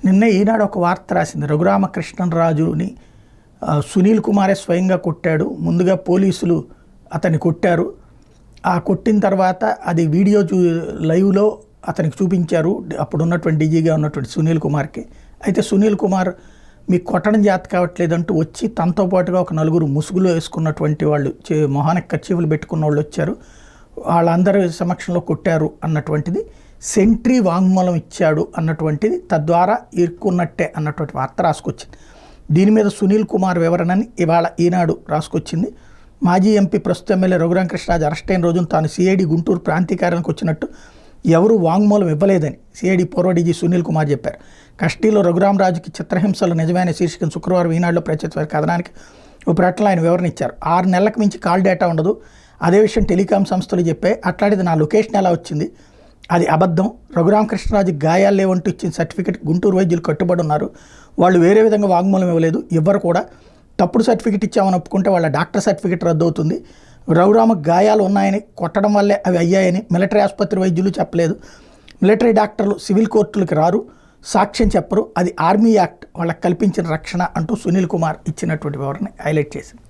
నిన్న ఈనాడు ఒక వార్త రాసింది. రఘురామకృష్ణరాజుని సునీల్ కుమారే స్వయంగా కొట్టాడు. ముందుగా పోలీసులు అతన్ని కొట్టారు. ఆ కొట్టిన తర్వాత అది వీడియో లైవ్లో అతనికి చూపించారు, అప్పుడున్నటువంటి డీజీగా ఉన్నటువంటి సునీల్ కుమార్కి. అయితే సునీల్ కుమార్ మీకు కొట్టడం జాత కావట్లేదంటూ వచ్చి తనతో పాటుగా ఒక నలుగురు ముసుగులు వేసుకున్నటువంటి వాళ్ళు, మొహానికి కర్చీఫ్లు పెట్టుకున్న వాళ్ళు వచ్చారు. వాళ్ళందరి సమక్షంలో కొట్టారు అన్నటువంటిది, సెంట్రీ వాంగ్మూలం ఇచ్చాడు అన్నటువంటిది, తద్వారా ఇరుక్కున్నట్టే అన్నటువంటి వార్త రాసుకొచ్చింది. దీని మీద సునీల్ కుమార్ వివరణని ఇవాళ ఈనాడు రాసుకొచ్చింది. మాజీ ఎంపీ ప్రస్తుత ఎమ్మెల్యే రఘురామకృష్ణరాజు అరెస్ట్ అయిన రోజున తాను సిఐడి గుంటూరు ప్రాంతీయ కార్యాలయానికి వచ్చినట్టు ఎవరూ వాంగ్మూలం ఇవ్వలేదని సిఐడి పూర్వ డీజీ సునీల్ కుమార్ చెప్పారు. కస్టడీలో రఘురామరాజుకి చిత్రహింసలు నిజమైన శీర్షికను శుక్రవారం ఈనాడులో ప్రచురిత కథనానికి ఓ ప్రకటనలో ఆయన వివరణ ఇచ్చారు. 6 నెలలకు మించి కాల్ డేటా ఉండదు, అదే విషయం టెలికాం సంస్థలు చెప్పాయి. అట్లాంటిది నా లొకేషన్ ఎలా వచ్చింది, అది అబద్ధం. రఘురామకృష్ణరాజు గాయాలు లేవంటూ ఇచ్చిన సర్టిఫికెట్ గుంటూరు వైద్యులు కట్టుబడి ఉన్నారు. వాళ్ళు వేరే విధంగా వాంగ్మూలం ఇవ్వలేదు, ఇవ్వరు కూడా. తప్పుడు సర్టిఫికెట్ ఇచ్చామని ఒప్పుకుంటే వాళ్ళ డాక్టర్ సర్టిఫికెట్ రద్దు అవుతుంది. రఘురామకు గాయాలు ఉన్నాయని, కొట్టడం వల్లే అవి అయ్యాయని మిలిటరీ ఆసుపత్రి వైద్యులు చెప్పలేదు. మిలిటరీ డాక్టర్లు సివిల్ కోర్టులకు రారు, సాక్ష్యం చెప్పరు, అది ఆర్మీ యాక్ట్ వాళ్ళకి కల్పించిన రక్షణ అంటూ సునీల్ కుమార్ ఇచ్చినటువంటి వివరణ హైలైట్ చేసింది.